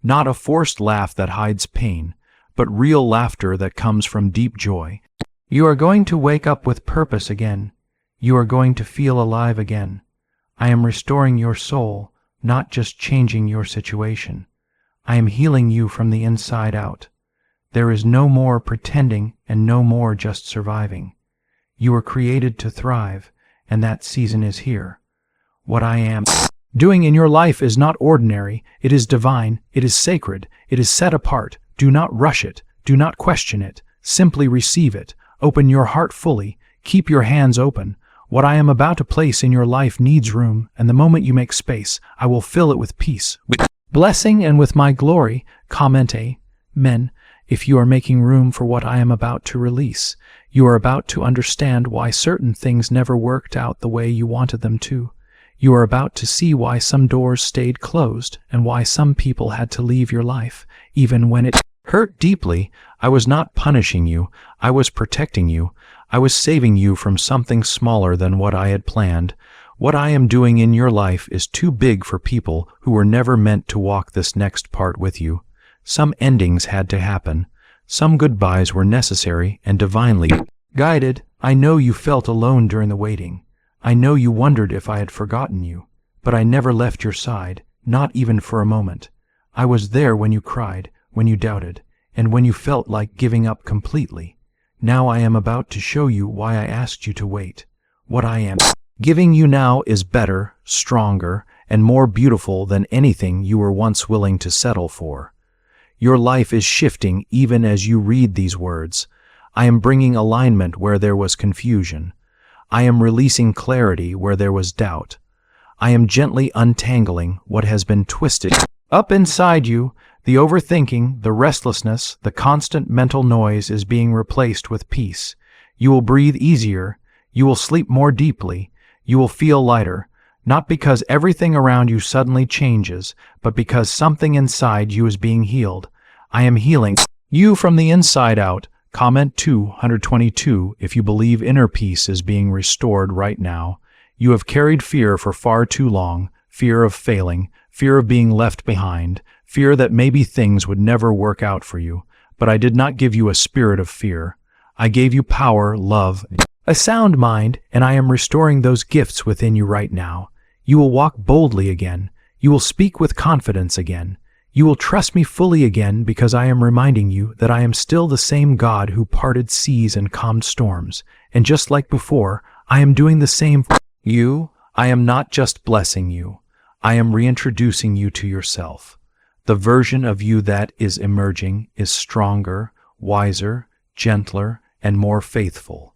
A: Not a forced laugh that hides pain, but real laughter that comes from deep joy. You are going to wake up with purpose again. You are going to feel alive again. I am restoring your soul, not just changing your situation. I am healing you from the inside out. There is no more pretending and no more just surviving. You were created to thrive, and that season is here. What I am doing in your life is not ordinary. It is divine. It is sacred. It is set apart. Do not rush it. Do not question it. Simply receive it. Open your heart fully. Keep your hands open. What I am about to place in your life needs room, and the moment you make space, I will fill it with peace, with blessing, and with my glory. Comment Amen if you are making room for what I am about to release. You are about to understand why certain things never worked out the way you wanted them to. You are about to see why some doors stayed closed and why some people had to leave your life, even when it hurt deeply. I was not punishing you. I was protecting you. I was saving you from something smaller than what I had planned. What I am doing in your life is too big for people who were never meant to walk this next part with you. Some endings had to happen. Some goodbyes were necessary and divinely guided. I know you felt alone during the waiting. I know you wondered if I had forgotten you. But I never left your side, not even for a moment. I was there when you cried, when you doubted, and when you felt like giving up completely. Now I am about to show you why I asked you to wait. What I am giving you now is better, stronger, and more beautiful than anything you were once willing to settle for. Your life is shifting even as you read these words. I am bringing alignment where there was confusion. I am releasing clarity where there was doubt. I am gently untangling what has been twisted up inside you. The overthinking, the restlessness, the constant mental noise is being replaced with peace. You will breathe easier. You will sleep more deeply. You will feel lighter. Not because everything around you suddenly changes, but because something inside you is being healed. I am healing you from the inside out. Comment 222 if you believe inner peace is being restored right now. You have carried fear for far too long, fear of failing, fear of being left behind, fear that maybe things would never work out for you. But I did not give you a spirit of fear. I gave you power, love, a sound mind, and I am restoring those gifts within you right now. You will walk boldly again. You will speak with confidence again. You will trust me fully again because I am reminding you that I am still the same God who parted seas and calmed storms, and just like before, I am doing the same for you. I am not just blessing you. I am reintroducing you to yourself. The version of you that is emerging is stronger, wiser, gentler, and more faithful.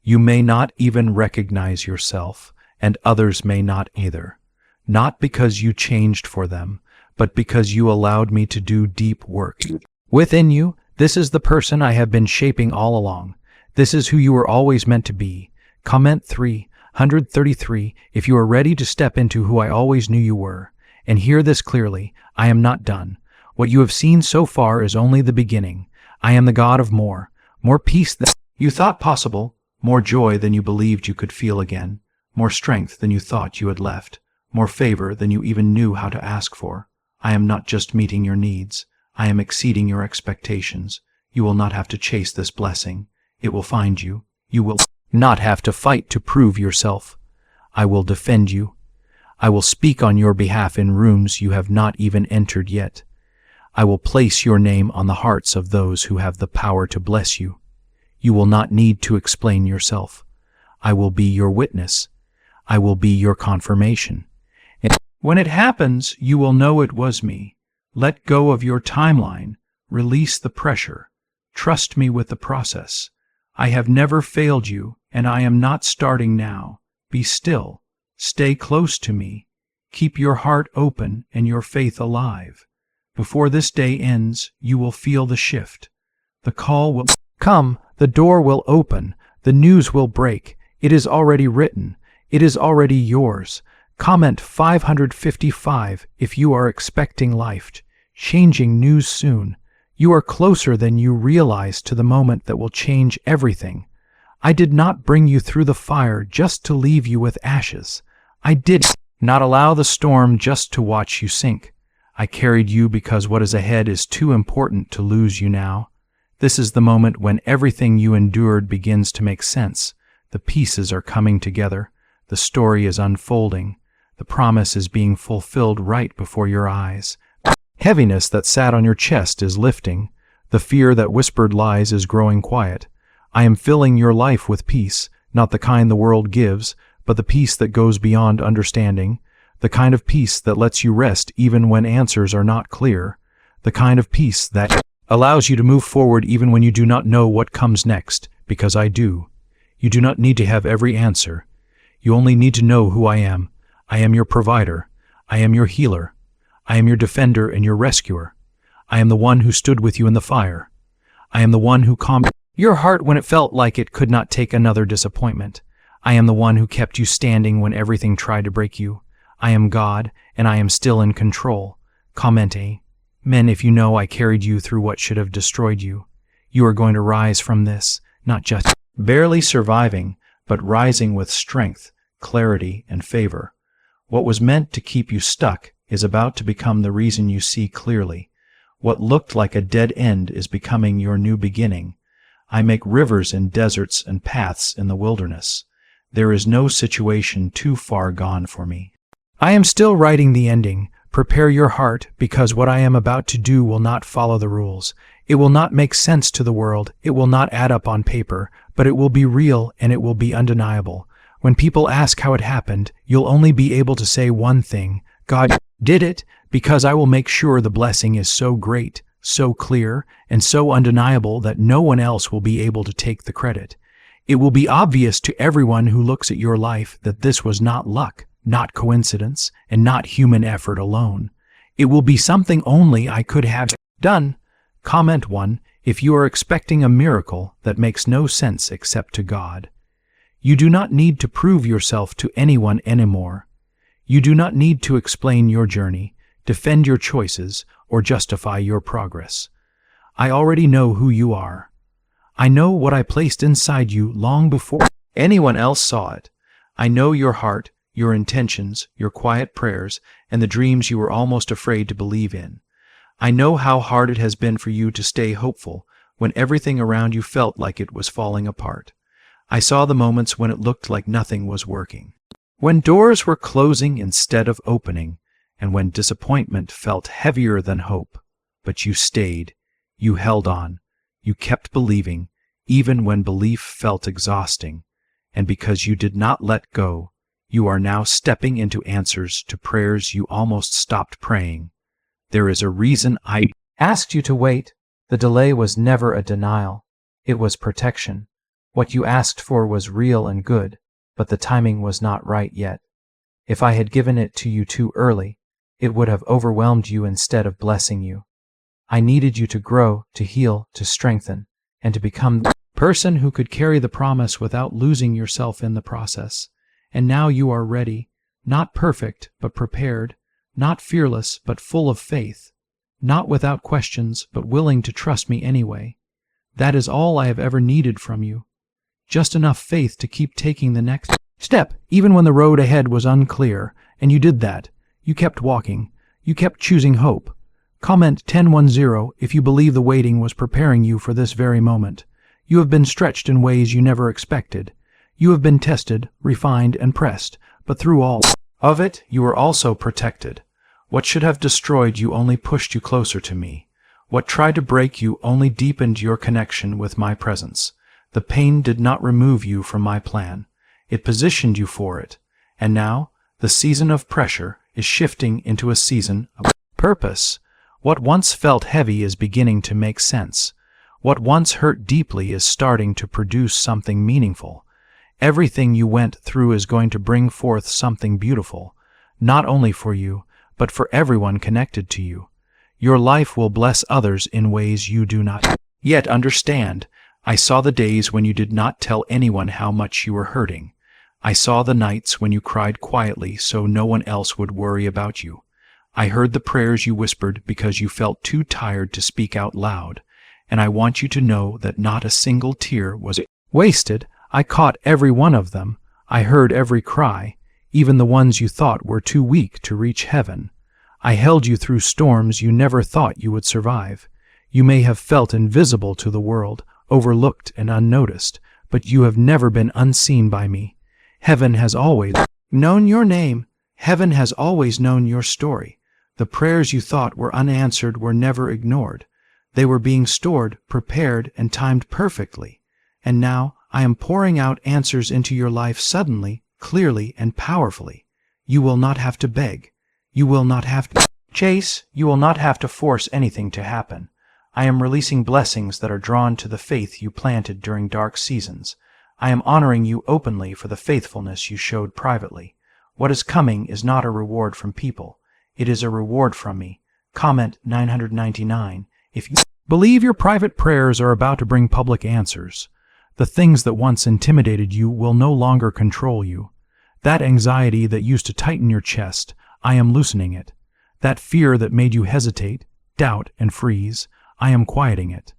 A: You may not even recognize yourself, and others may not either. Not because you changed for them, but because you allowed me to do deep work. Within you, this is the person I have been shaping all along. This is who you were always meant to be. Comment 333 if you are ready to step into who I always knew you were. And hear this clearly, I am not done. What you have seen so far is only the beginning. I am the God of more peace than you thought possible, more joy than you believed you could feel again, more strength than you thought you had left, more favor than you even knew how to ask for. I am not just meeting your needs. I am exceeding your expectations. You will not have to chase this blessing. It will find you. You will not have to fight to prove yourself. I will defend you. I will speak on your behalf in rooms you have not even entered yet. I will place your name on the hearts of those who have the power to bless you. You will not need to explain yourself. I will be your witness. I will be your confirmation. When it happens, you will know it was me. Let go of your timeline. Release the pressure. Trust me with the process. I have never failed you, and I am not starting now. Be still. Stay close to me. Keep your heart open and your faith alive. Before this day ends, you will feel the shift. The call will come. The door will open. The news will break. It is already written. It is already yours. Comment 555 if you are expecting life-changing news soon. You are closer than you realize to the moment that will change everything. I did not bring you through the fire just to leave you with ashes. I did not allow the storm just to watch you sink. I carried you because what is ahead is too important to lose you now. This is the moment when everything you endured begins to make sense. The pieces are coming together. The story is unfolding. The promise is being fulfilled right before your eyes. Heaviness that sat on your chest is lifting. The fear that whispered lies is growing quiet. I am filling your life with peace, not the kind the world gives, but the peace that goes beyond understanding, the kind of peace that lets you rest even when answers are not clear, the kind of peace that allows you to move forward even when you do not know what comes next, because I do. You do not need to have every answer. You only need to know who I am. I am your provider. I am your healer. I am your defender and your rescuer. I am the one who stood with you in the fire. I am the one who calmed your heart when it felt like it could not take another disappointment. I am the one who kept you standing when everything tried to break you. I am God, and I am still in control. Comment Amen if you know I carried you through what should have destroyed you. You are going to rise from this, not just barely surviving, but rising with strength, clarity, and favor. What was meant to keep you stuck is about to become the reason you see clearly. What looked like a dead end is becoming your new beginning. I make rivers in deserts and paths in the wilderness. There is no situation too far gone for me. I am still writing the ending. Prepare your heart, because what I am about to do will not follow the rules. It will not make sense to the world. It will not add up on paper, but it will be real and it will be undeniable. When people ask how it happened, you'll only be able to say one thing: God did it, because I will make sure the blessing is so great, so clear, and so undeniable that no one else will be able to take the credit. It will be obvious to everyone who looks at your life that this was not luck, not coincidence, and not human effort alone. It will be something only I could have done. Comment 1 if you are expecting a miracle that makes no sense except to God. You do not need to prove yourself to anyone anymore. You do not need to explain your journey, defend your choices, or justify your progress. I already know who you are. I know what I placed inside you long before anyone else saw it. I know your heart, your intentions, your quiet prayers, and the dreams you were almost afraid to believe in. I know how hard it has been for you to stay hopeful when everything around you felt like it was falling apart. I saw the moments when it looked like nothing was working, when doors were closing instead of opening, and when disappointment felt heavier than hope. But you stayed, you held on, you kept believing, even when belief felt exhausting. And because you did not let go, you are now stepping into answers to prayers you almost stopped praying. There is a reason I
B: asked you to wait. The delay was never a denial. It was protection. What you asked for was real and good, but the timing was not right yet. If I had given it to you too early, it would have overwhelmed you instead of blessing you. I needed you to grow, to heal, to strengthen, and to become the person who could carry the promise without losing yourself in the process. And now you are ready, not perfect, but prepared, not fearless, but full of faith, not without questions, but willing to trust me anyway. That is all I have ever needed from you. Just enough faith to keep taking the next step, even when the road ahead was unclear, and you did that. You kept walking. You kept choosing hope. Comment 1010 if you believe the waiting was preparing you for this very moment. You have been stretched in ways you never expected. You have been tested, refined, and pressed, but through all of it, you were also protected. What should have destroyed you only pushed you closer to me. What tried to break you only deepened your connection with my presence. The pain did not remove you from my plan. It positioned you for it. And now, the season of pressure is shifting into a season of purpose. What once felt heavy is beginning to make sense. What once hurt deeply is starting to produce something meaningful. Everything you went through is going to bring forth something beautiful, not only for you, but for everyone connected to you. Your life will bless others in ways you do not yet understand. I saw the days when you did not tell anyone how much you were hurting. I saw the nights when you cried quietly so no one else would worry about you. I heard the prayers you whispered because you felt too tired to speak out loud. And I want you to know that not a single tear was wasted. I caught every one of them. I heard every cry, even the ones you thought were too weak to reach heaven. I held you through storms you never thought you would survive. You may have felt invisible to the world, overlooked and unnoticed, but you have never been unseen by me. Heaven has always known your name. Heaven has always known your story. The prayers you thought were unanswered were never ignored. They were being stored, prepared, and timed perfectly. And now I am pouring out answers into your life suddenly, clearly, and powerfully. You will not have to beg. You will not have to chase. You will not have to force anything to happen. I am releasing blessings that are drawn to the faith you planted during dark seasons. I am honoring you openly for the faithfulness you showed privately. What is coming is not a reward from people. It is a reward from me. Comment 999 if you believe your private prayers are about to bring public answers. The things that once intimidated you will no longer control you. That anxiety that used to tighten your chest, I am loosening it. That fear that made you hesitate, doubt, and freeze, I am quieting it.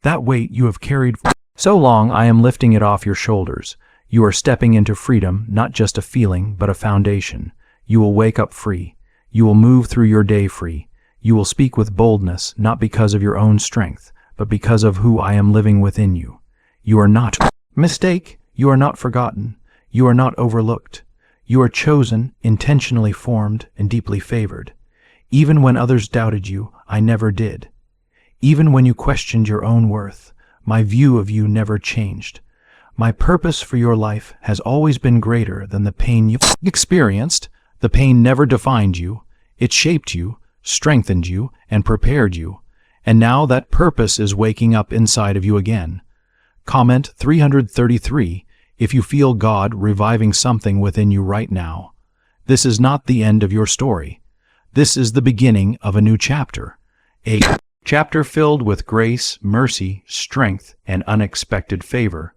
B: That weight you have carried for so long, I am lifting it off your shoulders. You are stepping into freedom, not just a feeling, but a foundation. You will wake up free. You will move through your day free. You will speak with boldness, not because of your own strength, but because of who I am living within you. You are not mistake. You are not forgotten. You are not overlooked. You are chosen, intentionally formed, and deeply favored. Even when others doubted you, I never did. Even when you questioned your own worth, my view of you never changed. My purpose for your life has always been greater than the pain you experienced. The pain never defined you. It shaped you, strengthened you, and prepared you. And now that purpose is waking up inside of you again. Comment 333 if you feel God reviving something within you right now. This is not the end of your story. This is the beginning of a new chapter. A chapter filled with grace, mercy, strength, and unexpected favor.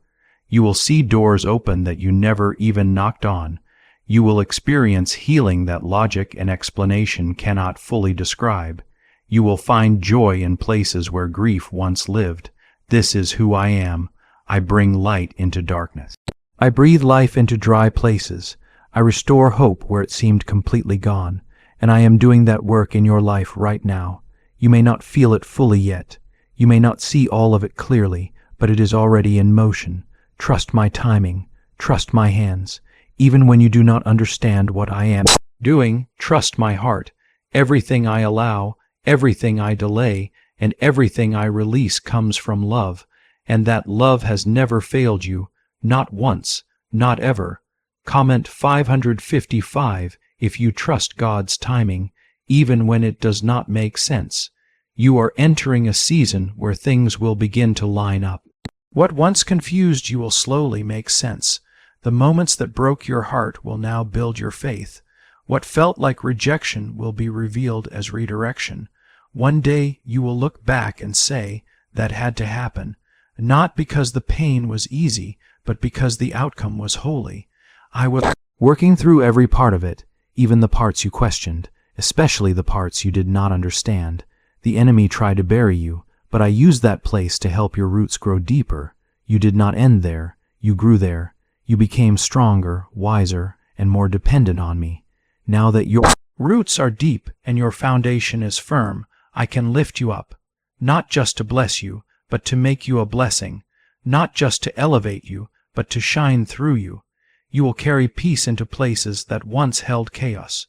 B: You will see doors open that you never even knocked on. You will experience healing that logic and explanation cannot fully describe. You will find joy in places where grief once lived. This is who I am. I bring light into darkness. I breathe life into dry places. I restore hope where it seemed completely gone. And I am doing that work in your life right now. You may not feel it fully yet. You may not see all of it clearly, but it is already in motion. Trust my timing. Trust my hands. Even when you do not understand what I am doing, trust my heart.
A: Everything I allow, everything I delay, and everything I release comes from love, and that love has never failed you, not once, not ever. Comment 555 if you trust God's timing, even when it does not make sense. You are entering a season where things will begin to line up. What once confused you will slowly make sense. The moments that broke your heart will now build your faith. What felt like rejection will be revealed as redirection. One day you will look back and say, that had to happen, not because the pain was easy, but because the outcome was holy. I was working through every part of it, even the parts you questioned, especially the parts you did not understand. The enemy tried to bury you, but I used that place to help your roots grow deeper. You did not end there, you grew there. You became stronger, wiser, and more dependent on me. Now that your roots are deep and your foundation is firm, I can lift you up, not just to bless you, but to make you a blessing, not just to elevate you, but to shine through you. You will carry peace into places that once held chaos.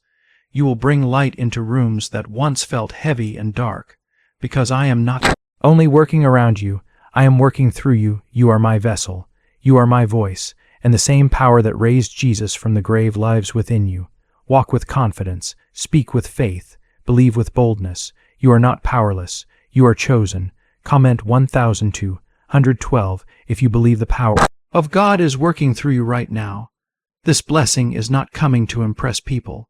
A: You will bring light into rooms that once felt heavy and dark. Because I am not only working around you, I am working through you. You are my vessel. You are my voice, and the same power that raised Jesus from the grave lives within you. Walk with confidence, speak with faith, believe with boldness. You are not powerless. You are chosen. Comment 1212 if you believe the power of God is working through you right now. This blessing is not coming to impress people.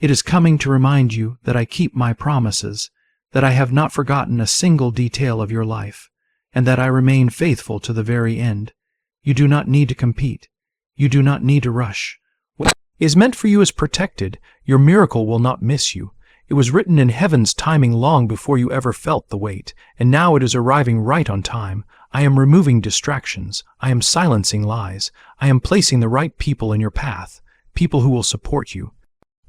A: It is coming to remind you that I keep my promises, that I have not forgotten a single detail of your life, and that I remain faithful to the very end. You do not need to compete. You do not need to rush. What is meant for you is protected. Your miracle will not miss you. It was written in heaven's timing long before you ever felt the weight, and now it is arriving right on time. I am removing distractions. I am silencing lies. I am placing the right people in your path, people who will support you,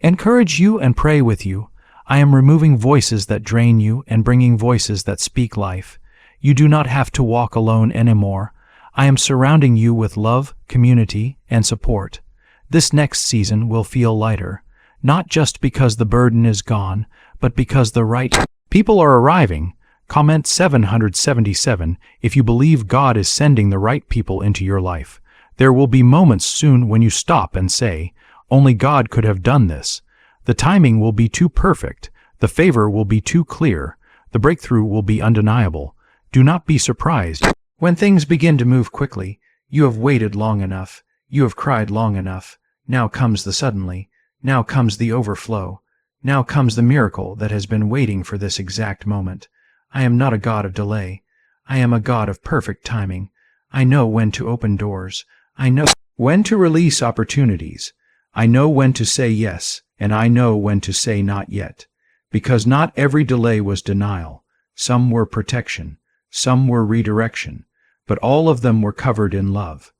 A: encourage you, and pray with you. I am removing voices that drain you and bringing voices that speak life. You do not have to walk alone anymore. I am surrounding you with love, community, and support. This next season will feel lighter, not just because the burden is gone, but because the right people are arriving. Comment 777 if you believe God is sending the right people into your life. There will be moments soon when you stop and say, only God could have done this. The timing will be too perfect. The favor will be too clear. The breakthrough will be undeniable. Do not be surprised when things begin to move quickly. You have waited long enough. You have cried long enough. Now comes the suddenly. Now comes the overflow. Now comes the miracle that has been waiting for this exact moment. I am not a God of delay. I am a God of perfect timing. I know when to open doors. I know when to release opportunities. I know when to say yes, and I know when to say not yet. Because not every delay was denial. Some were protection. Some were redirection. But all of them were covered in love.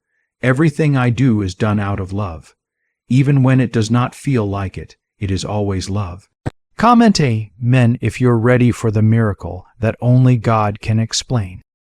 A: Everything I do is done out of love. Even when it does not feel like it, it is always love. Comment amen if you're ready for the miracle that only God can explain.